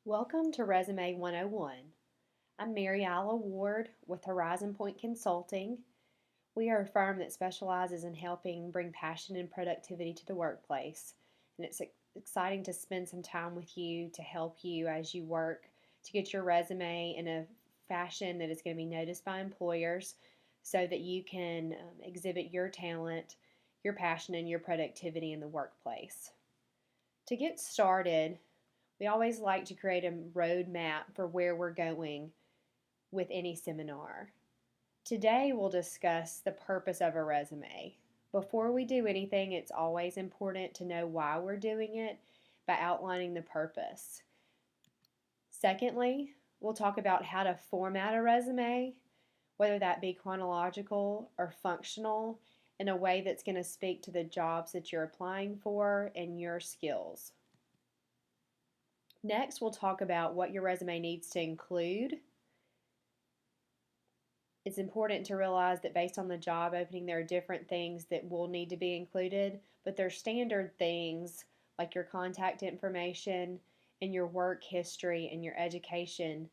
Welcome to Resume 101. I'm Mary Isla Ward with Horizon Point Consulting. We are a firm that specializes in helping bring passion and productivity to the workplace. And it's exciting to spend some time with you to help you as you work to get your resume in a fashion that is going to be noticed by employers so that you can exhibit your talent, your passion, and your productivity in the workplace. To get started, we always like to create a roadmap for where we're going with any seminar. Today, we'll discuss the purpose of a resume. Before we do anything, it's always important to know why we're doing it by outlining the purpose. Secondly, we'll talk about how to format a resume, whether that be chronological or functional, in a way that's going to speak to the jobs that you're applying for and your skills. Next, we'll talk about what your resume needs to include. It's important to realize that based on the job opening, there are different things that will need to be included, but they're standard things like your contact information and your work history and your education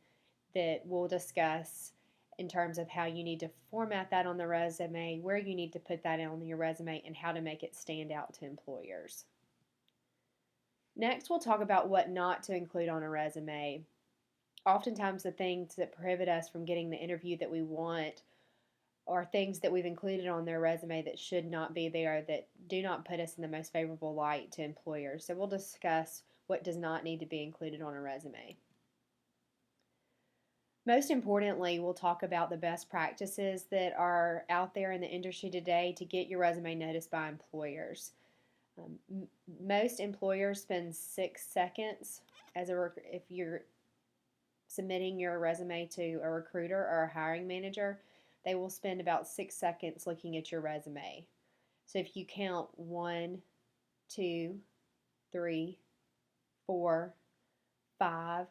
that we'll discuss in terms of how you need to format that on the resume, where you need to put that on your resume, and how to make it stand out to employers. Next, we'll talk about what not to include on a resume. Oftentimes, the things that prohibit us from getting the interview that we want are things that we've included on their resume that should not be there, that do not put us in the most favorable light to employers. So, we'll discuss what does not need to be included on a resume. Most importantly, we'll talk about the best practices that are out there in the industry today to get your resume noticed by employers. Most employers spend 6 seconds if you're submitting your resume to a recruiter or a hiring manager, they will spend about 6 seconds looking at your resume. So if you count 1, 2, 3, 4, 5,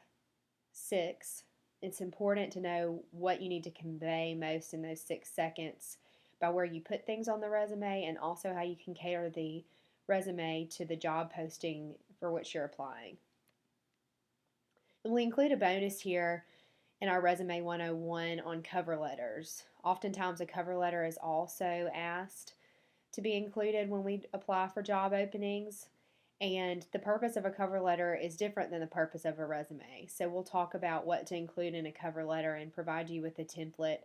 6, it's important to know what you need to convey most in those 6 seconds by where you put things on the resume and also how you can cater the resume to the job posting for which you're applying. And we include a bonus here in our Resume 101 on cover letters. Oftentimes, a cover letter is also asked to be included when we apply for job openings. And the purpose of a cover letter is different than the purpose of a resume. So, we'll talk about what to include in a cover letter and provide you with a template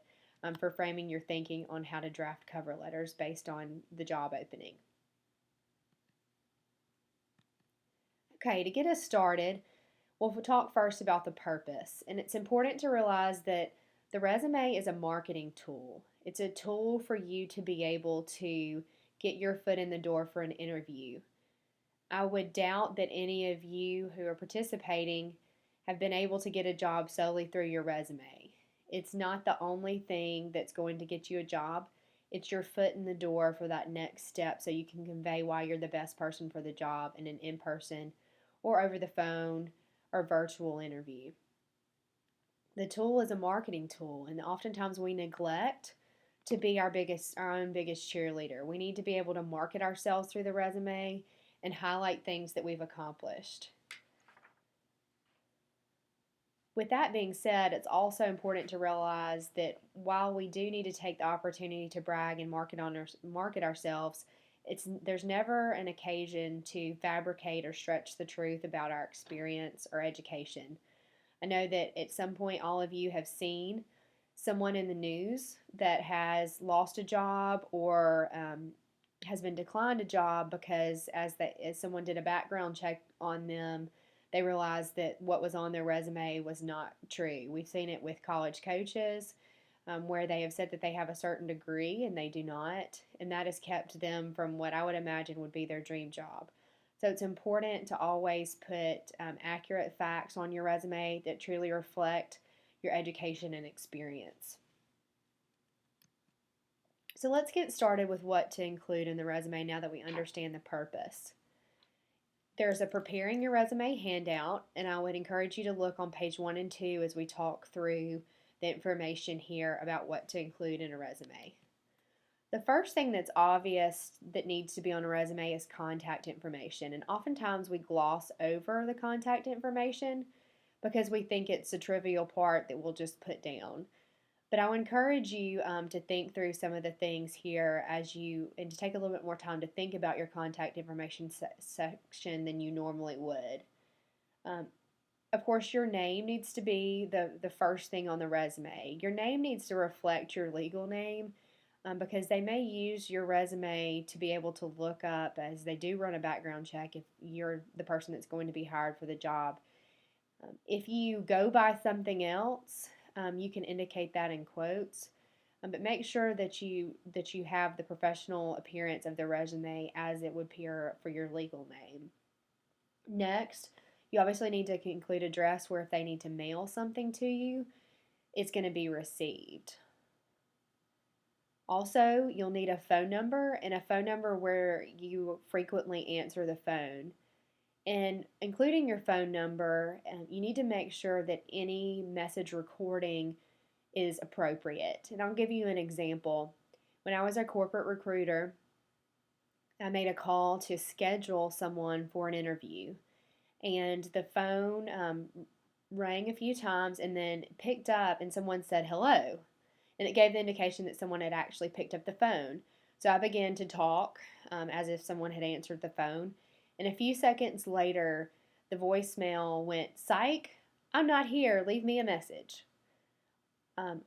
for framing your thinking on how to draft cover letters based on the job opening. Okay, to get us started, we'll talk first about the purpose. And it's important to realize that the resume is a marketing tool. It's a tool for you to be able to get your foot in the door for an interview. I would doubt that any of you who are participating have been able to get a job solely through your resume. It's not the only thing that's going to get you a job. It's your foot in the door for that next step so you can convey why you're the best person for the job in an in-person or over the phone or virtual interview. The tool is a marketing tool, and oftentimes we neglect to be our own biggest cheerleader. We need to be able to market ourselves through the resume and highlight things that we've accomplished. With that being said, it's also important to realize that while we do need to take the opportunity to brag and market ourselves, there's never an occasion to fabricate or stretch the truth about our experience or education. I know that at some point all of you have seen someone in the news that has lost a job or has been declined a job because as someone did a background check on them, they realized that what was on their resume was not true. We've seen it with college coaches where they have said that they have a certain degree and they do not, and that has kept them from what I would imagine would be their dream job. So it's important to always put accurate facts on your resume that truly reflect your education and experience. So let's get started with what to include in the resume now that we understand the purpose. There's a preparing your resume handout, and I would encourage you to look on page 1 and 2 as we talk through the information here about what to include in a resume. The first thing that's obvious that needs to be on a resume is contact information, and oftentimes we gloss over the contact information, because we think it's a trivial part that we'll just put down. But I would encourage you to think through some of the things here and to take a little bit more time to think about your contact information section than you normally would. Um, of course, your name needs to be the first thing on the resume. Your name needs to reflect your legal name because they may use your resume to be able to look up as they do run a background check if you're the person that's going to be hired for the job. If you go by something else, you can indicate that in quotes. But make sure that you have the professional appearance of the resume as it would appear for your legal name. Next, you obviously need to include address where if they need to mail something to you, it's going to be received. Also, you'll need a phone number and a phone number where you frequently answer the phone. And including your phone number, you need to make sure that any message recording is appropriate. And I'll give you an example. When I was a corporate recruiter, I made a call to schedule someone for an interview. And the phone rang a few times and then picked up, and someone said hello. And it gave the indication that someone had actually picked up the phone. So I began to talk as if someone had answered the phone. And a few seconds later, the voicemail went, "Psych, I'm not here. Leave me a message."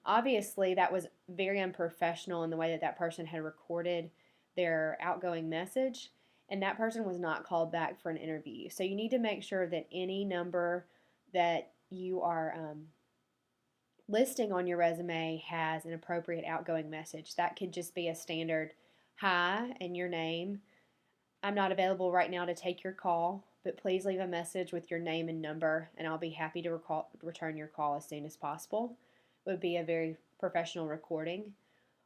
Obviously, that was very unprofessional in the way that that person had recorded their outgoing message, and that person was not called back for an interview. So you need to make sure that any number that you are listing on your resume has an appropriate outgoing message. That could just be a standard hi and your name. "I'm not available right now to take your call, but please leave a message with your name and number, and I'll be happy to return your call as soon as possible." It would be a very professional recording.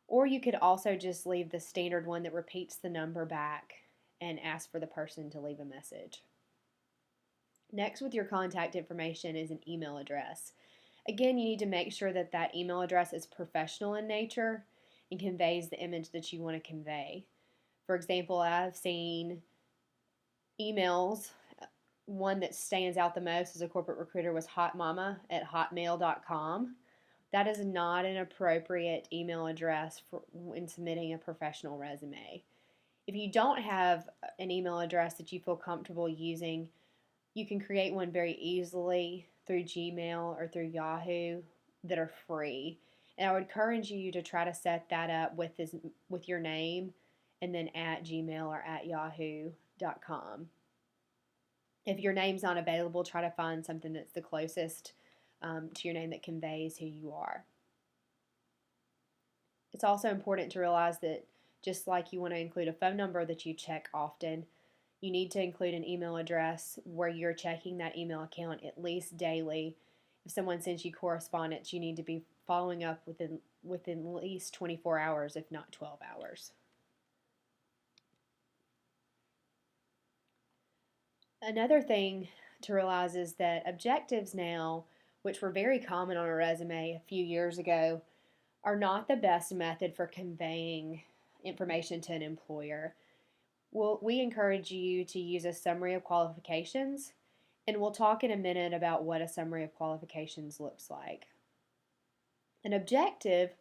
Or you could also just leave the standard one that repeats the number back and ask for the person to leave a message. Next, with your contact information is an email address. Again, you need to make sure that that email address is professional in nature and conveys the image that you want to convey. For example, I've seen emails. One that stands out the most as a corporate recruiter was hotmama@hotmail.com. That is not an appropriate email address for when submitting a professional resume. If you don't have an email address that you feel comfortable using, you can create one very easily through Gmail or through Yahoo that are free. And I would encourage you to try to set that up with your name and then at Gmail or at yahoo.com. If your name's not available, try to find something that's the closest to your name that conveys who you are. It's also important to realize that just like you want to include a phone number that you check often, you need to include an email address where you're checking that email account at least daily. If someone sends you correspondence, you need to be following up within at least 24 hours, if not 12 hours. Another thing to realize is that objectives now, which were very common on a resume a few years ago, are not the best method for conveying information to an employer. We encourage you to use a summary of qualifications, and we'll talk in a minute about what a summary of qualifications looks like. An objective,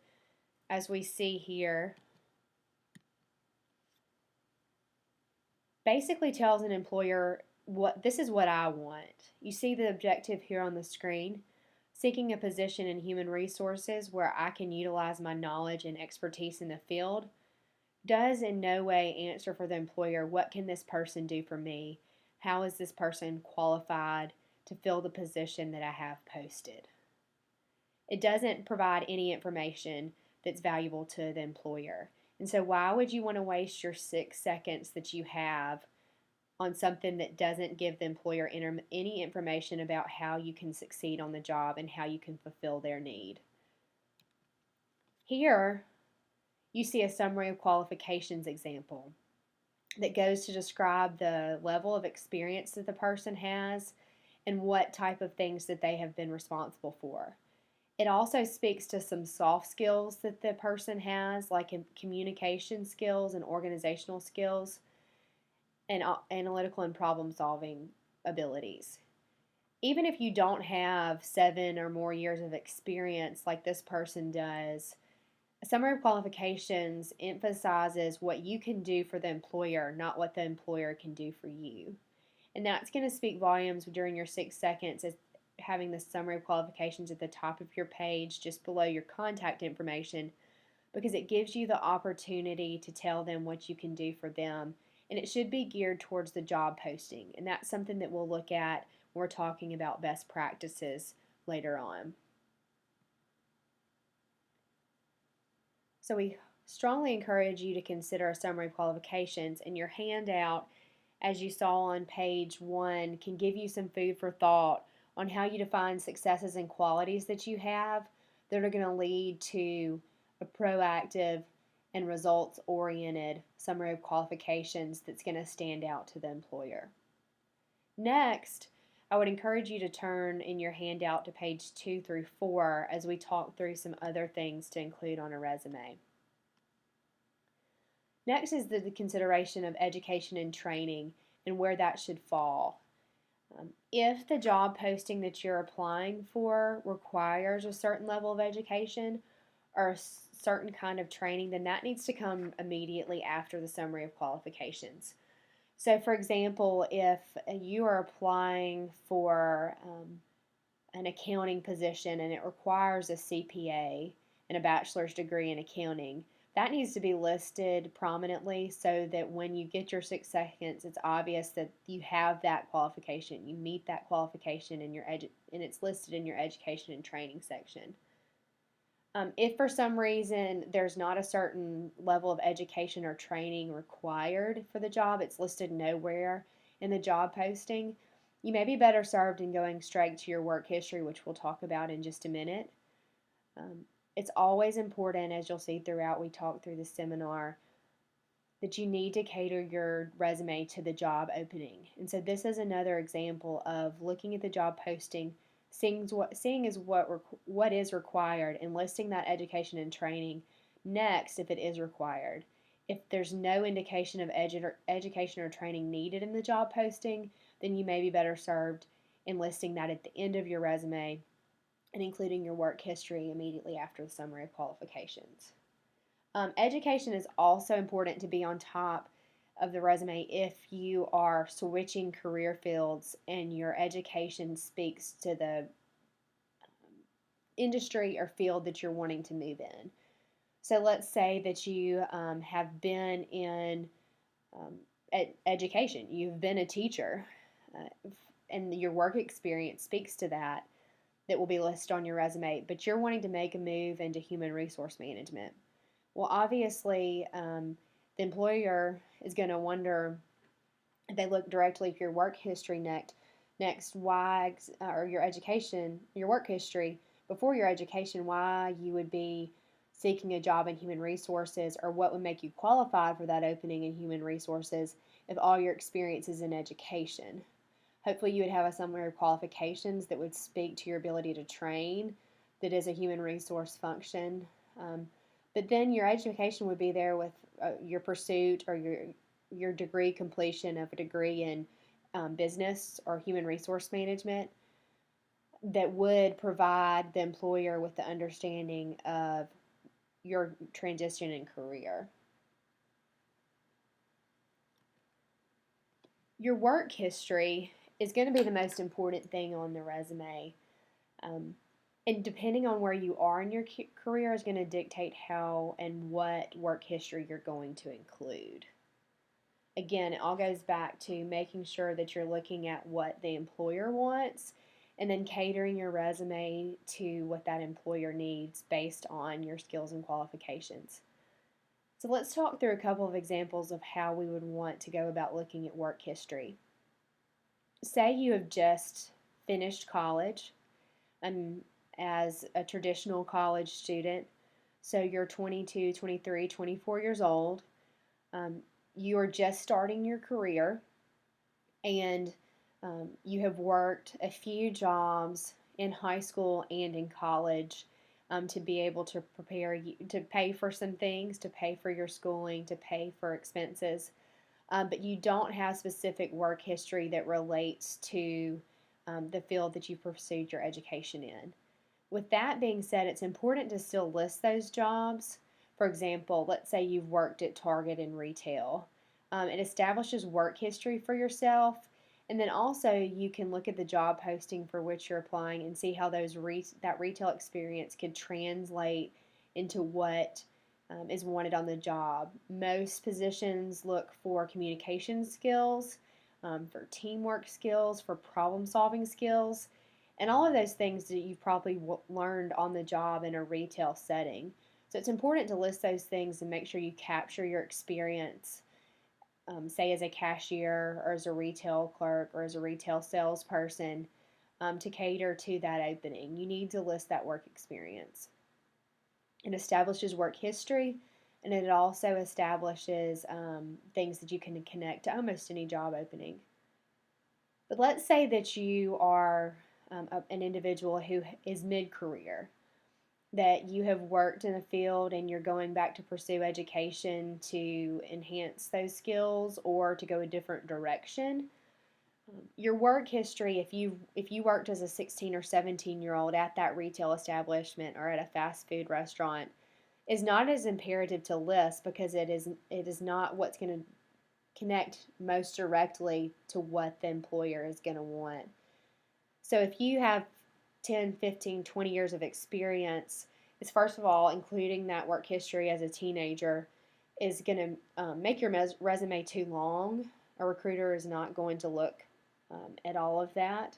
as we see here, basically tells an employer this is what I want. You see the objective here on the screen. Seeking a position in human resources where I can utilize my knowledge and expertise in the field does in no way answer for the employer, what can this person do for me? How is this person qualified to fill the position that I have posted? It doesn't provide any information that's valuable to the employer. And so why would you want to waste your 6 seconds that you have on something that doesn't give the employer any information about how you can succeed on the job and how you can fulfill their need? Here, you see a summary of qualifications example that goes to describe the level of experience that the person has and what type of things that they have been responsible for. It also speaks to some soft skills that the person has, like communication skills and organizational skills and analytical and problem solving abilities. even if you don't have 7 or more years of experience like this person does, a summary of qualifications emphasizes what you can do for the employer, not what the employer can do for you. And that's going to speak volumes during your 6 seconds, as having the summary of qualifications at the top of your page, just below your contact information, because it gives you the opportunity to tell them what you can do for them. And it should be geared towards the job posting. And that's something that we'll look at when we're talking about best practices later on. So we strongly encourage you to consider a summary of qualifications, and your handout, as you saw on page 1, can give you some food for thought on how you define successes and qualities that you have that are going to lead to a proactive and results-oriented summary of qualifications that's going to stand out to the employer. Next, I would encourage you to turn in your handout to page 2 through 4 as we talk through some other things to include on a resume. Next is the consideration of education and training and where that should fall. If the job posting that you're applying for requires a certain level of education or a certain kind of training, then that needs to come immediately after the summary of qualifications. So, for example, if you are applying for an accounting position and it requires a CPA and a bachelor's degree in accounting, that needs to be listed prominently so that when you get your 6 seconds, it's obvious that you have that qualification. You meet that qualification in your and it's listed in your education and training section. If for some reason there's not a certain level of education or training required for the job, it's listed nowhere in the job posting, you may be better served in going straight to your work history, which we'll talk about in just a minute. It's always important, as you'll see throughout we talk through the seminar, that you need to cater your resume to the job opening. And so this is another example of looking at the job posting, seeing is what is required, and listing that education and training next if it is required. If there's no indication of education or training needed in the job posting, then you may be better served in listing that at the end of your resume and including your work history immediately after the summary of qualifications. Education is also important to be on top of the resume if you are switching career fields and your education speaks to the industry or field that you're wanting to move in. So let's say that you have been in education, you've been a teacher, and your work experience speaks to that will be listed on your resume, but you're wanting to make a move into human resource management. Well, obviously, the employer is going to wonder, if they look directly at your work history next why, or your education, your work history before your education, why you would be seeking a job in human resources, or what would make you qualified for that opening in human resources if all your experience is in education. Hopefully you would have a summary of qualifications that would speak to your ability to train, that is a human resource function. But then your education would be there with your pursuit or your degree completion of a degree in business or human resource management that would provide the employer with the understanding of your transition in career. Your work history is going to be the most important thing on the resume. And depending on where you are in your career is going to dictate how and what work history you're going to include. Again, it all goes back to making sure that you're looking at what the employer wants and then catering your resume to what that employer needs based on your skills and qualifications. So let's talk through a couple of examples of how we would want to go about looking at work history. Say you have just finished college as a traditional college student, so you're 22, 23, 24 years old. You are just starting your career, and you have worked a few jobs in high school and in college to be able to prepare you to pay for some things, to pay for your schooling, to pay for expenses. But you don't have specific work history that relates to the field that you pursued your education in. With that being said, it's important to still list those jobs. For example, let's say you've worked at Target in retail. It establishes work history for yourself, and then also you can look at the job posting for which you're applying and see how that retail experience could translate into what is wanted on the job. Most positions look for communication skills, for teamwork skills, for problem solving skills, and all of those things that you've probably learned on the job in a retail setting. So it's important to list those things and make sure you capture your experience, say as a cashier or as a retail clerk or as a retail salesperson, to cater to that opening. You need to list that work experience. It establishes work history, and it also establishes things that you can connect to almost any job opening. But let's say that you are an individual who is mid-career, that you have worked in a field and you're going back to pursue education to enhance those skills or to go a different direction. Your work history, if you worked as a 16 or 17-year-old at that retail establishment or at a fast food restaurant, is not as imperative to list because it is not what's going to connect most directly to what the employer is going to want. So if you have 10, 15, 20 years of experience, is first of all, including that work history as a teenager is going to make your resume too long. A recruiter is not going to look at all of that.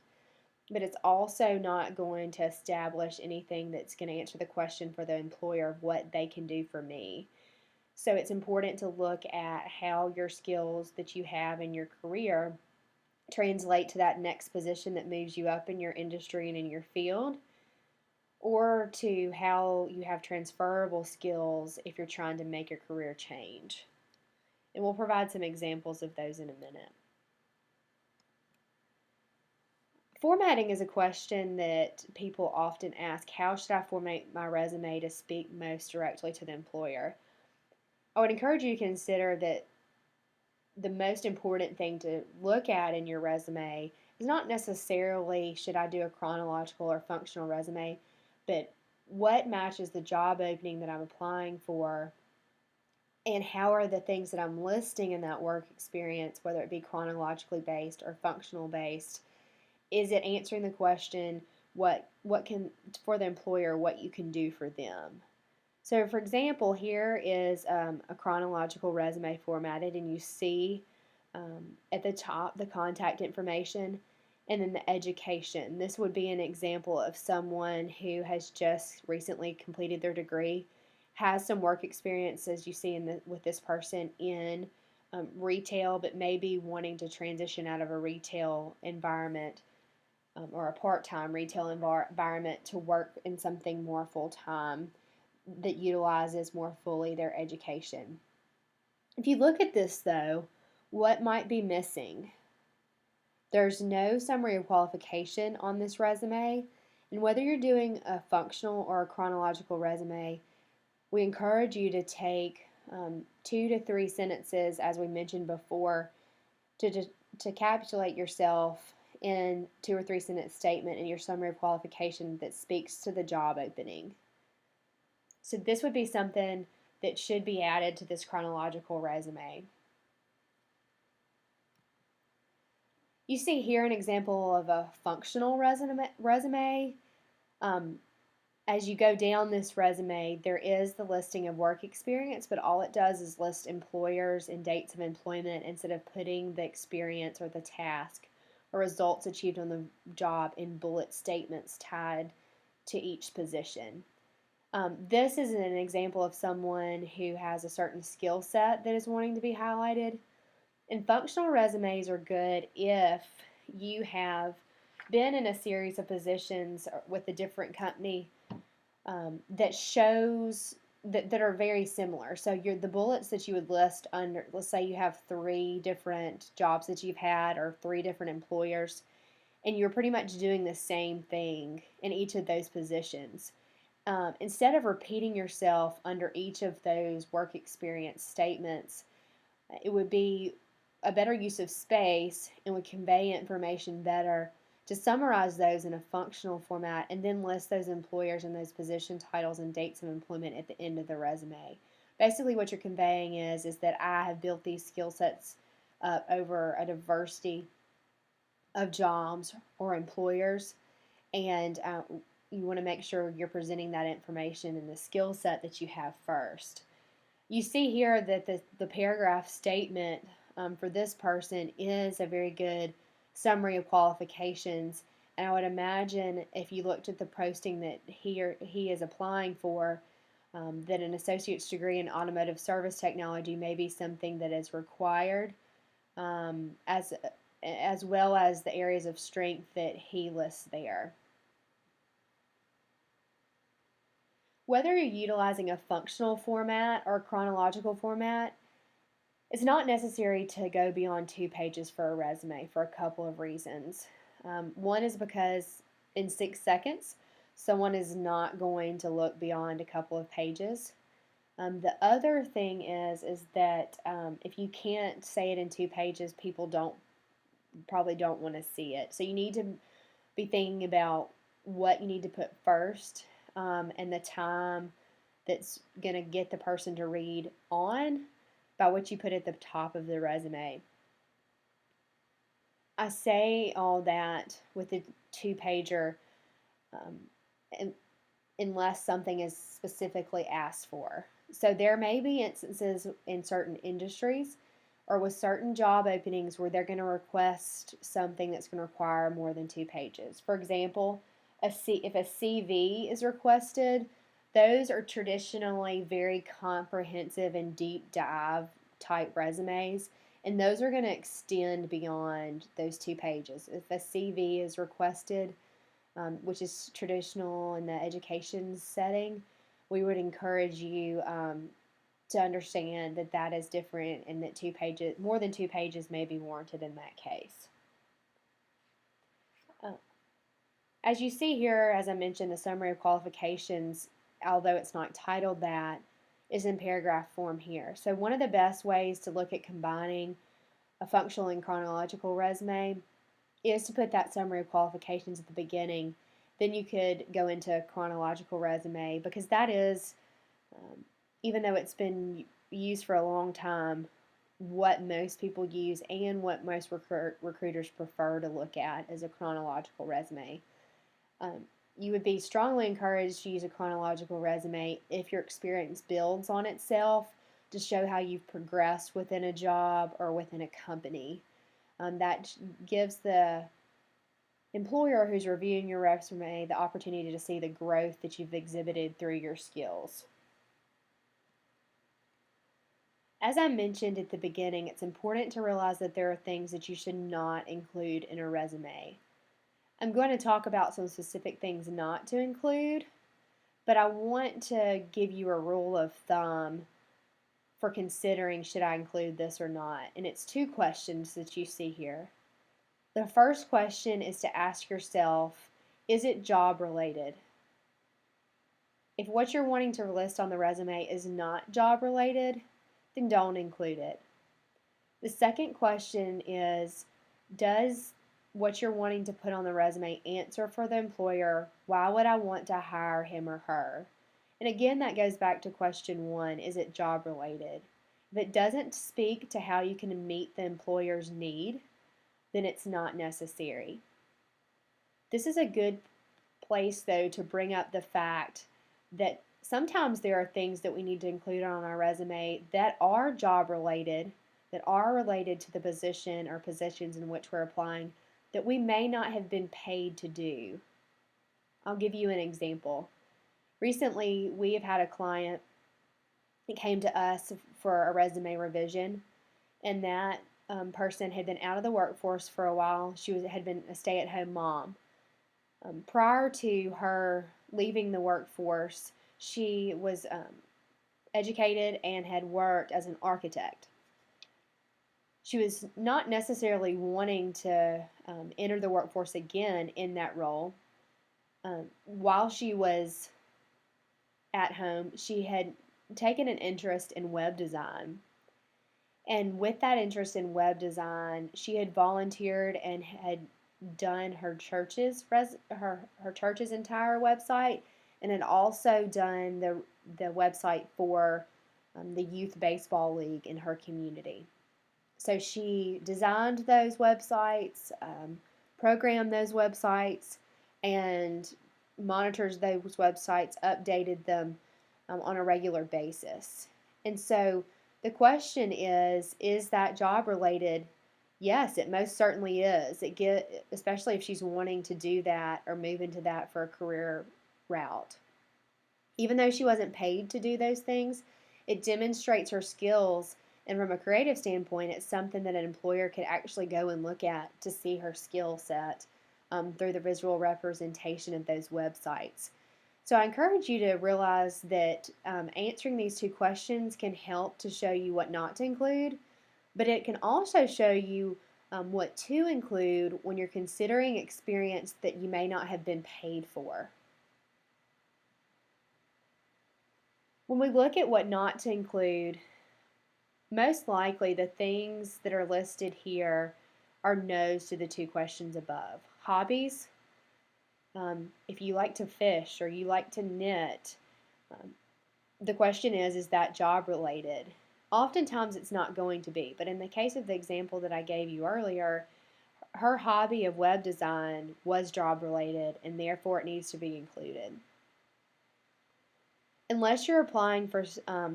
But it's also not going to establish anything that's going to answer the question for the employer of what they can do for me. So it's important to look at how your skills that you have in your career translate to that next position that moves you up in your industry and in your field, or to how you have transferable skills if you're trying to make your career change. And we'll provide some examples of those in a minute. Formatting is a question that people often ask. How should I format my resume to speak most directly to the employer? I would encourage you to consider that the most important thing to look at in your resume is not necessarily should I do a chronological or functional resume, but what matches the job opening that I'm applying for, and how are the things that I'm listing in that work experience, whether it be chronologically based or functional based, is it answering the question what can for the employer what you can do for them? So, for example, here is a chronological resume formatted, and you see at the top the contact information and then the education. This would be an example of someone who has just recently completed their degree, has some work experience, as you see with this person in retail, but maybe wanting to transition out of a retail environment or a part-time retail environment to work in something more full-time that utilizes more fully their education. If you look at this, though, what might be missing? There's no summary of qualification on this resume, and whether you're doing a functional or a chronological resume, we encourage you to take 2 to 3 sentences, as we mentioned before, to capsulate yourself in 2 or 3 sentence statement in your summary of qualification that speaks to the job opening. So this would be something that should be added to this chronological resume. You see here an example of a functional resume. As you go down this resume, there is the listing of work experience, but all it does is list employers and dates of employment instead of putting the experience or the task or results achieved on the job in bullet statements tied to each position. This is an example of someone who has a certain skill set that is wanting to be highlighted. And functional resumes are good if you have been in a series of positions with a different company that shows that are very similar. So the bullets that you would list under, let's say you have 3 different jobs that you've had or 3 different employers, and you're pretty much doing the same thing in each of those positions. Instead of repeating yourself under each of those work experience statements, it would be a better use of space and would convey information better to summarize those in a functional format and then list those employers and those position titles and dates of employment at the end of the resume. Basically, what you're conveying is that I have built these skill sets up over a diversity of jobs or employers, and you want to make sure you're presenting that information in the skill set that you have first. You see here that the paragraph statement for this person is a very good summary of qualifications. And I would imagine if you looked at the posting that he is applying for, that an associate's degree in automotive service technology may be something that is required, as well as the areas of strength that he lists there. Whether you're utilizing a functional format or a chronological format, it's not necessary to go beyond 2 pages for a resume for a couple of reasons. One is because in 6 seconds, someone is not going to look beyond a couple of pages. The other thing is that if you can't say it in 2 pages, people probably don't want to see it. So you need to be thinking about what you need to put first, and the time that's going to get the person to read on by what you put at the top of the resume. I say all that with the 2-pager unless something is specifically asked for. So there may be instances in certain industries or with certain job openings where they're going to request something that's going to require more than 2 pages. For example, if a CV is requested, those are traditionally very comprehensive and deep dive type resumes, and those are going to extend beyond those 2 pages. If a CV is requested, which is traditional in the education setting, we would encourage you to understand that that is different and that 2 pages, more than 2 pages may be warranted in that case. As you see here, as I mentioned, the summary of qualifications, although it's not titled that, is in paragraph form here. So one of the best ways to look at combining a functional and chronological resume is to put that summary of qualifications at the beginning. Then you could go into a chronological resume, because that is, even though it's been used for a long time, what most people use and what most recruiters prefer to look at is a chronological resume. You would be strongly encouraged to use a chronological resume if your experience builds on itself to show how you've progressed within a job or within a company. That gives the employer who's reviewing your resume the opportunity to see the growth that you've exhibited through your skills. As I mentioned at the beginning, it's important to realize that there are things that you should not include in a resume. I'm going to talk about some specific things not to include, but I want to give you a rule of thumb for considering should I include this or not. And it's 2 questions that you see here. The first question is to ask yourself, is it job related? If what you're wanting to list on the resume is not job related, then don't include it. The second question is, does what you're wanting to put on the resume answer for the employer? Why would I want to hire him or her? And again, that goes back to question 1, is it job related? If it doesn't speak to how you can meet the employer's need, then it's not necessary. This is a good place, though, to bring up the fact that sometimes there are things that we need to include on our resume that are job related, that are related to the position or positions in which we're applying, that we may not have been paid to do. I'll give you an example. Recently, we have had a client that came to us for a resume revision, and that person had been out of the workforce for a while. She had been a stay-at-home mom. Prior to her leaving the workforce, she was educated and had worked as an architect. She was not necessarily wanting to enter the workforce again in that role. While she was at home, she had taken an interest in web design. And with that interest in web design, she had volunteered and had done her church's entire website, and had also done the website for the youth baseball league in her community. So she designed those websites, programmed those websites, and monitors those websites, updated them on a regular basis. And so the question is that job related? Yes, it most certainly is. Especially if she's wanting to do that or move into that for a career route. Even though she wasn't paid to do those things, it demonstrates her skills, and from a creative standpoint, it's something that an employer could actually go and look at to see her skill set through the visual representation of those websites. So I encourage you to realize that answering these two questions can help to show you what not to include, but it can also show you what to include when you're considering experience that you may not have been paid for. When we look at what not to include, most likely the things that are listed here are no's to the two questions above. Hobbies, if you like to fish or you like to knit, the question is that job related? Oftentimes it's not going to be, but in the case of the example that I gave you earlier, her hobby of web design was job related and therefore it needs to be included. Unless you're applying for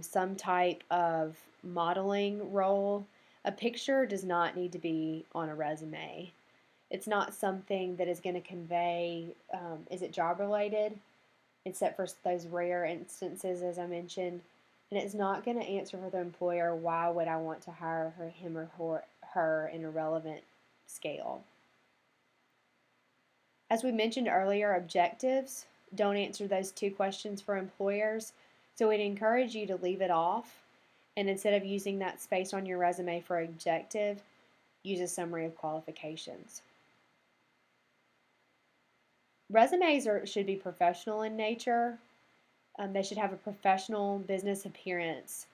some type of modeling role, a picture does not need to be on a resume. It's not something that is going to convey, is it job related, except for those rare instances as I mentioned. And it's not going to answer for the employer, why would I want to hire him or her in a relevant scale. As we mentioned earlier, objectives don't answer those two questions for employers, so we'd encourage you to leave it off, and instead of using that space on your resume for objective, use a summary of qualifications. Resumes should be professional in nature. They should have a professional business appearance.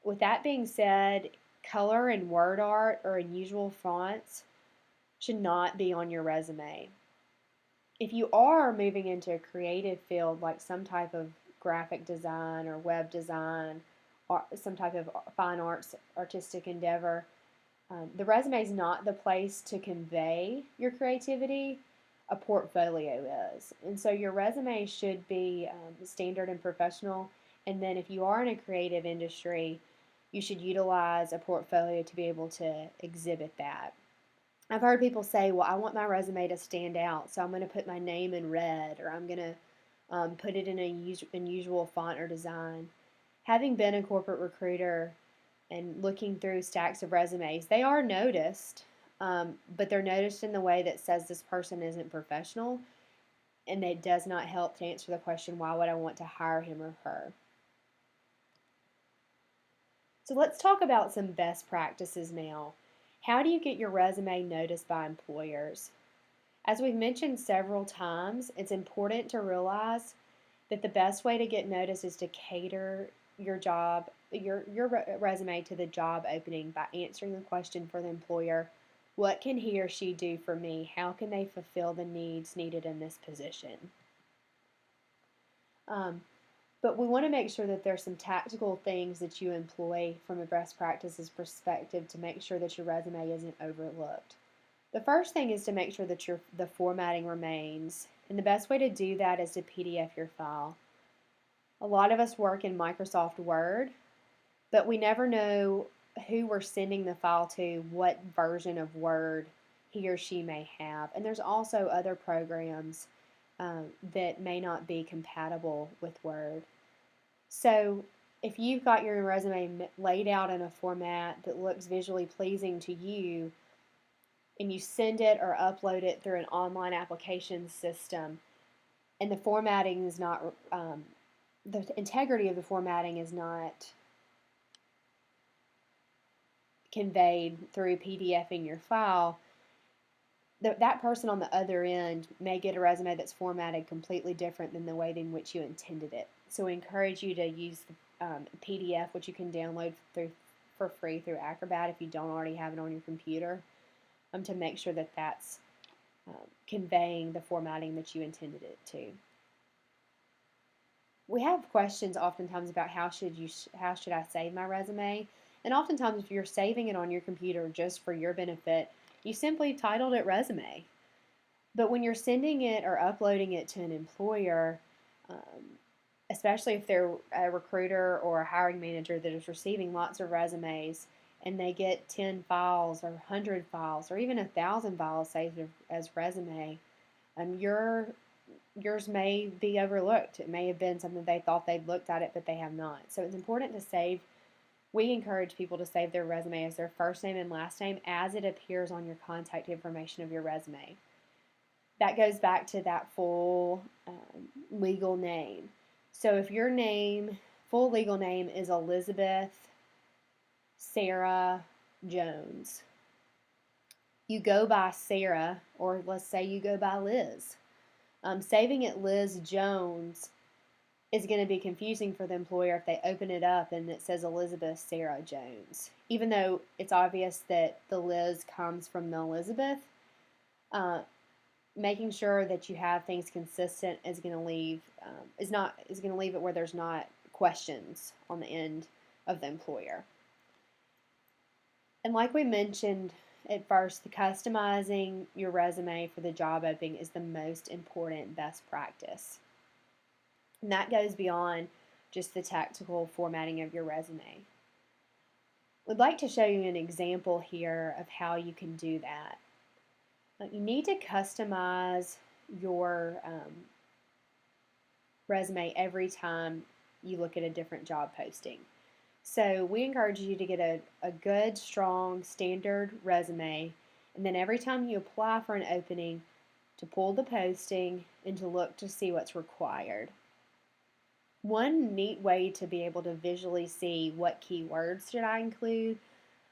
With that being said, color and word art or unusual fonts should not be on your resume. If you are moving into a creative field like some type of graphic design or web design or some type of fine arts artistic endeavor, the resume is not the place to convey your creativity. A portfolio is. And so your resume should be standard and professional. And then if you are in a creative industry, you should utilize a portfolio to be able to exhibit that. I've heard people say, well, I want my resume to stand out, so I'm going to put my name in red, or I'm going to put it in an unusual font or design. Having been a corporate recruiter and looking through stacks of resumes, they are noticed, but they're noticed in the way that says this person isn't professional, and it does not help to answer the question, why would I want to hire him or her? So let's talk about some best practices now. How do you get your resume noticed by employers? As we've mentioned several times, it's important to realize that the best way to get noticed is to cater your resume to the job opening by answering the question for the employer, what can he or she do for me? How can they fulfill the needs needed in this position? But we want to make sure that there's some tactical things that you employ from a best practices perspective to make sure that your resume isn't overlooked. The first thing is to make sure that the formatting remains, and the best way to do that is to PDF your file. A lot of us work in Microsoft Word, but we never know who we're sending the file to, what version of Word he or she may have. And there's also other programs that may not be compatible with Word. So if you've got your resume laid out in a format that looks visually pleasing to you, and you send it or upload it through an online application system, and the formatting is not, the integrity of the formatting is not conveyed through PDFing your file, that person on the other end may get a resume that's formatted completely different than the way in which you intended it. So we encourage you to use the PDF, which you can download for free through Acrobat if you don't already have it on your computer, to make sure that that's conveying the formatting that you intended it to. We have questions oftentimes about how should I save my resume, and oftentimes if you're saving it on your computer just for your benefit, you simply titled it resume. But when you're sending it or uploading it to an employer, especially if they're a recruiter or a hiring manager that is receiving lots of resumes and they get 10 files or 100 files or even 1,000 files saved as resume, yours may be overlooked. It may have been something they thought they'd looked at it, but they have not. So it's important to save. We encourage people to save their resume as their first name and last name as it appears on your contact information of your resume. That goes back to that full legal name. So if your full legal name is Elizabeth Sarah Jones, you go by Sarah, or let's say you go by Liz. Saving it Liz Jones is going to be confusing for the employer if they open it up and it says Elizabeth Sarah Jones. Even though it's obvious that the Liz comes from the Elizabeth, making sure that you have things consistent is going to leave is going to leave it where there's not questions on the end of the employer. And like we mentioned at first, the customizing your resume for the job opening is the most important best practice. And that goes beyond just the tactical formatting of your resume. We'd like to show you an example here of how you can do that. You need to customize your resume every time you look at a different job posting. So we encourage you to get a good, strong, standard resume, and then every time you apply for an opening, to pull the posting and to look to see what's required. One neat way to be able to visually see what keywords should I include,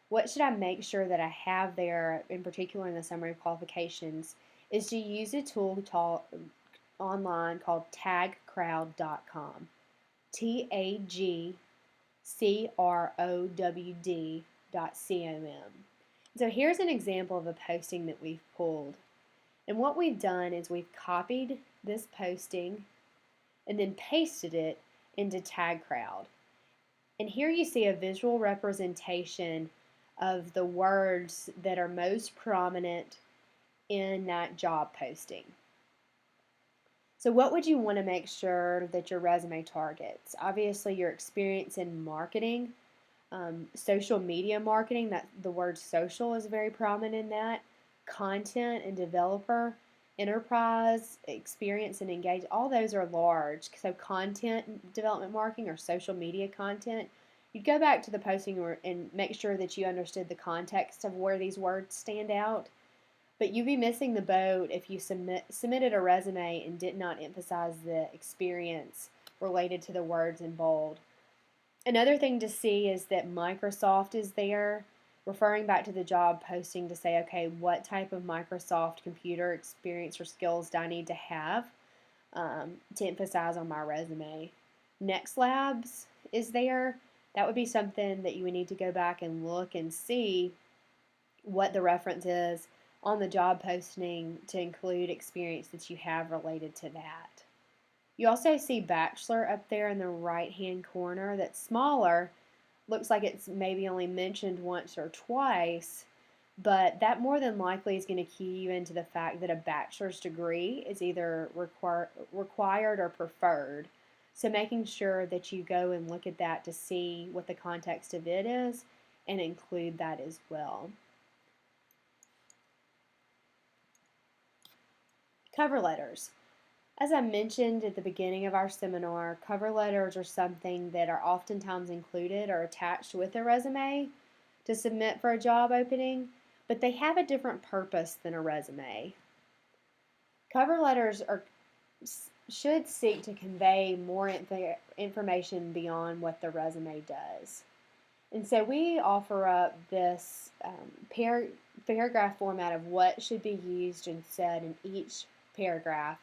what should I make sure that I have there, in particular in the summary of qualifications, is to use a tool online called tagcrowd.com. tagcrowd.com. So here's an example of a posting that we've pulled. And what we've done is we've copied this posting and then pasted it into TagCrowd. And here you see a visual representation of the words that are most prominent in that job posting. So what would you want to make sure that your resume targets? Obviously, your experience in marketing, social media marketing, that the word social is very prominent in that, content and developer, enterprise, experience and engage, all those are large. So content development marketing or social media content, you'd go back to the posting and make sure that you understood the context of where these words stand out. But you'd be missing the boat if you submitted a resume and did not emphasize the experience related to the words in bold. Another thing to see is that Microsoft is there, referring back to the job posting to say, okay, what type of Microsoft computer experience or skills do I need to have to emphasize on my resume? Next Labs is there. That would be something that you would need to go back and look and see what the reference is on the job posting to include experience that you have related to that. You also see Bachelor up there in the right hand corner. That's smaller. Looks like it's maybe only mentioned once or twice, but that more than likely is going to key you into the fact that a bachelor's degree is either required or preferred. So making sure that you go and look at that to see what the context of it is and include that as well. Cover letters. As I mentioned at the beginning of our seminar, cover letters are something that are oftentimes included or attached with a resume to submit for a job opening, but they have a different purpose than a resume. Cover letters should seek to convey more information beyond what the resume does. And so we offer up this paragraph format of what should be used and said in each paragraph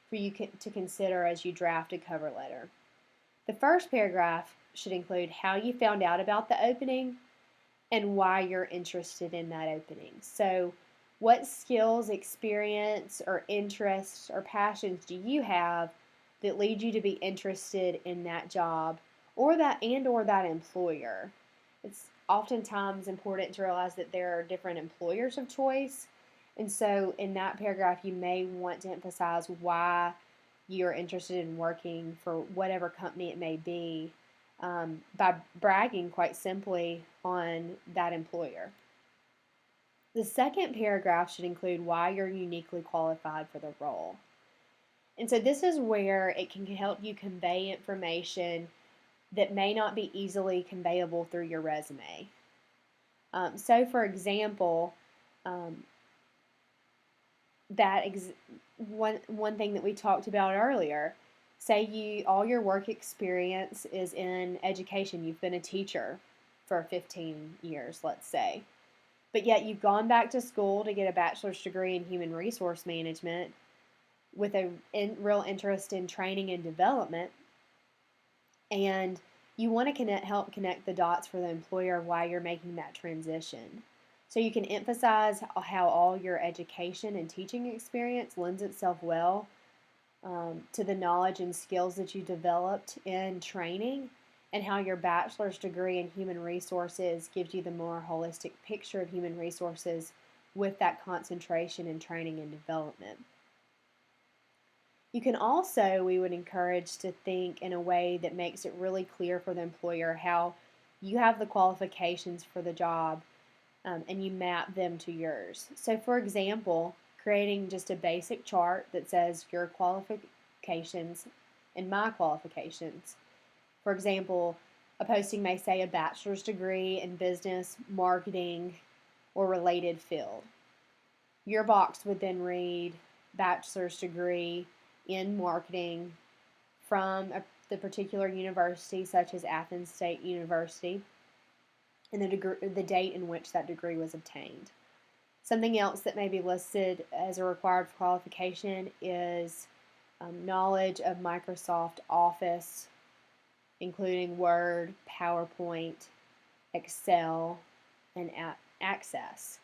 for you to consider as you draft a cover letter. The first paragraph should include how you found out about the opening and why you're interested in that opening. So What skills, experience, or interests or passions do you have that lead you to be interested in that job or that employer? It's oftentimes important to realize that there are different employers of choice. And so in that paragraph, you may want to emphasize why you're interested in working for whatever company it may be, by bragging quite simply on that employer. The second paragraph should include why you're uniquely qualified for the role. And so this is where it can help you convey information that may not be easily conveyable through your resume. So, for example, um, one thing that we talked about earlier. Say all your work experience is in education. You've been a teacher for 15 years, let's say, but yet you've gone back to school to get a bachelor's degree in human resource management with a real interest in training and development, and you want to help connect the dots for the employer of why you're making that transition. So you can emphasize how all your education and teaching experience lends itself well to the knowledge and skills that you developed in training, and how your bachelor's degree in human resources gives you the more holistic picture of human resources with that concentration in training and development. You can also, we would encourage to think in a way that makes it really clear for the employer how you have the qualifications for the job, and you map them to yours. So, for example, creating just a basic chart that says your qualifications and my qualifications. For example, a posting may say a bachelor's degree in business, marketing, or related field. Your box would then read bachelor's degree in marketing from the particular university, such as Athens State University, and the date in which that degree was obtained. Something else that may be listed as a required qualification is knowledge of Microsoft Office, including Word, PowerPoint, Excel, and Access.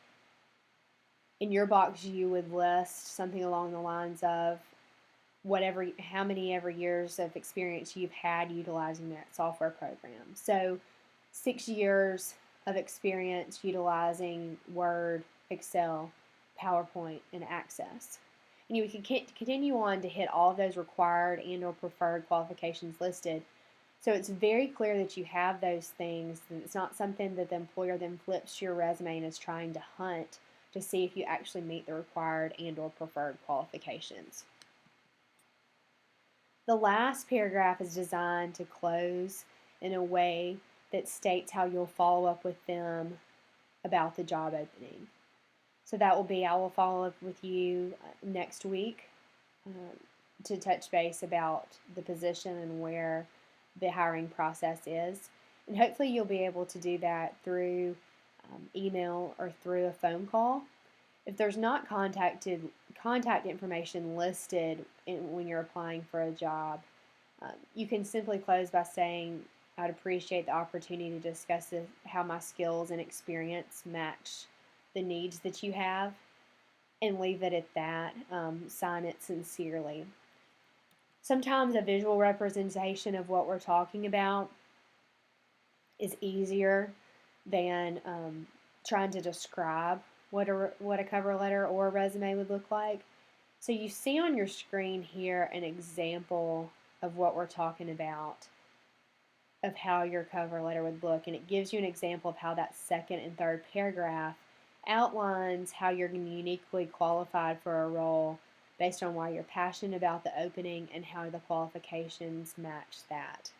In your box, you would list something along the lines of how many ever years of experience you've had utilizing that software program. So 6 years of experience utilizing Word, Excel, PowerPoint, and Access. And you can continue on to hit all of those required and or preferred qualifications listed. So it's very clear that you have those things, and it's not something that the employer then flips to your resume and is trying to hunt to see if you actually meet the required and or preferred qualifications. The last paragraph is designed to close in a way that states how you'll follow up with them about the job opening. So that will be, I will follow up with you next week to touch base about the position and where the hiring process is. And hopefully you'll be able to do that through email or through a phone call. If there's not contact information listed when you're applying for a job, you can simply close by saying, I'd appreciate the opportunity to discuss how my skills and experience match the needs that you have, and leave it at that. Sign it sincerely. Sometimes a visual representation of what we're talking about is easier than trying to describe what a cover letter or a resume would look like. So you see on your screen here an example of what we're talking about, of how your cover letter would look, and it gives you an example of how that second and third paragraph outlines how you're uniquely qualified for a role based on why you're passionate about the opening and how the qualifications match that.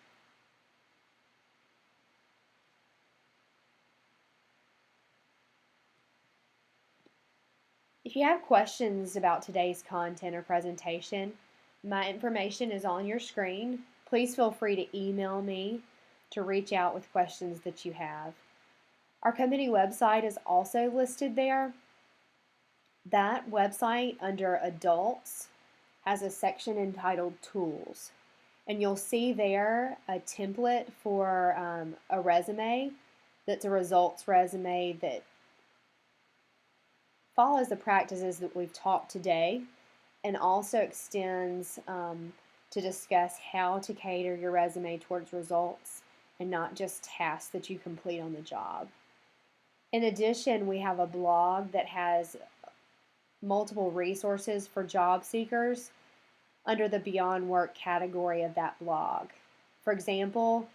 If you have questions about today's content or presentation, my information is on your screen. Please feel free to email me to reach out with questions that you have. Our company website is also listed there. That website, under Adults, has a section entitled Tools. And you'll see there a template for a resume that's a results resume that follows the practices that we've taught today and also extends to discuss how to cater your resume towards results and not just tasks that you complete on the job. In addition, we have a blog that has multiple resources for job seekers under the Beyond Work category of that blog. For example,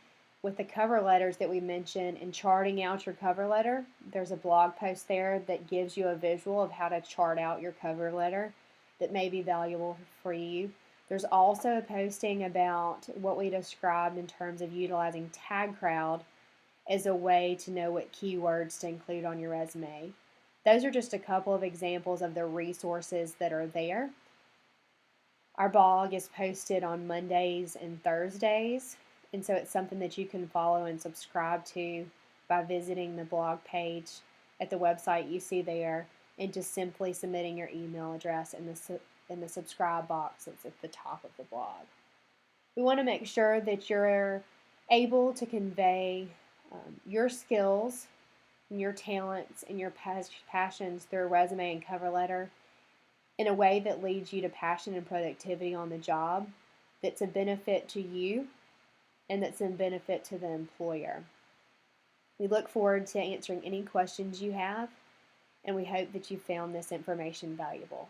with the cover letters that we mentioned in charting out your cover letter, there's a blog post there that gives you a visual of how to chart out your cover letter that may be valuable for you. There's also a posting about what we described in terms of utilizing TagCrowd as a way to know what keywords to include on your resume. Those are just a couple of examples of the resources that are there. Our blog is posted on Mondays and Thursdays, and so it's something that you can follow and subscribe to by visiting the blog page at the website you see there and just simply submitting your email address in the subscribe box that's at the top of the blog. We want to make sure that you're able to convey your skills and your talents and your passions through a resume and cover letter in a way that leads you to passion and productivity on the job, that's a benefit to you and that's a benefit to the employer. We look forward to answering any questions you have, and we hope that you found this information valuable.